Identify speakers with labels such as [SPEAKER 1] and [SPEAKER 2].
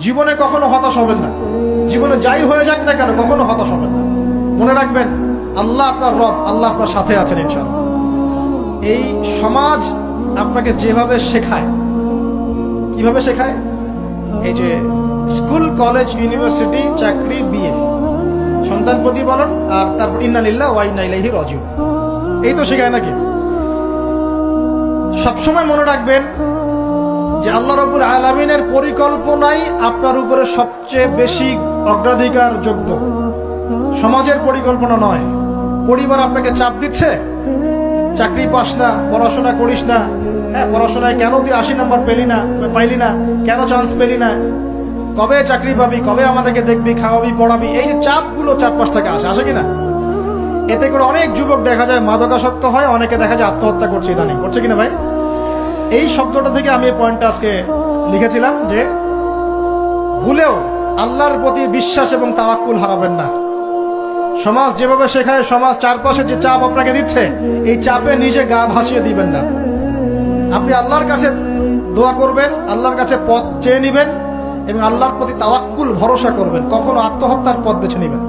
[SPEAKER 1] জীবনে কখনো হতাশ হবেন না। জীবনে যাই হয়ে যাক না কেন কখনো হতাশ হবেন না। মনে রাখবেন আল্লাহ আপনার রব, আল্লাহ আপনার সাথে আছেন ইনশাআল্লাহ। এই সমাজ আপনাকে যেভাবে শেখায়, কিভাবে শেখায়, এই যে স্কুল, কলেজ, ইউনিভার্সিটি, চাকরি, বিয়ে, সন্তান প্রতিপালন, আর তারপর ইন্না লিল্লাহি ওয়া ইন্না ইলাইহি রাজিউন, এই তো শেখায় নাকি? সবসময় মনে রাখবেন যে আল্লাহ রাব্বুল আলামিনের পরিকল্পনাই আপনার উপরে সবচেয়ে বেশি অগ্রাধিকার যোগ্য, সমাজের পরিকল্পনা নয়। পরিবার আপনাকে চাপ দিচ্ছে, চাকরি পাস না, পড়াশোনা করিস না, হ্যাঁ পড়াশোনায় কেন তুই 80 নম্বর পাইলি না, কেন চান্স পেলি না, কবে চাকরি পাবি, কবে আমাদেরকে দেখবি, খাওয়াবি, পড়াবি, এই যে চাপগুলো চারপাশ থেকে আসে কিনা, এতে করে অনেক যুবক দেখা যায় মাদকাসক্ত হয়, অনেকে দেখা যায় আত্মহত্যা করছে, ইদানিং করছে কিনা ভাই? এই শব্দটা থেকে আমি এই পয়েন্টটা আজকে লিখেছিলাম যে ভুলেও আল্লাহর প্রতি বিশ্বাস এবং তাওয়াক্কুল হারাবেন না। সমাজ যেভাবে শেখায়, সমাজ চারপাশে যে চাপ আপনাকে দিচ্ছে, এই চাপে নিজে গা ভাসিয়ে দিবেন না। আপনি আল্লাহর কাছে দোয়া করবেন, আল্লাহর কাছে পথ চেয়ে নিবেন এবং আল্লাহর প্রতি তাওয়াক্কুল ভরসা করবেন, কখনো আত্মহত্যার পথ বেছে নিবেন।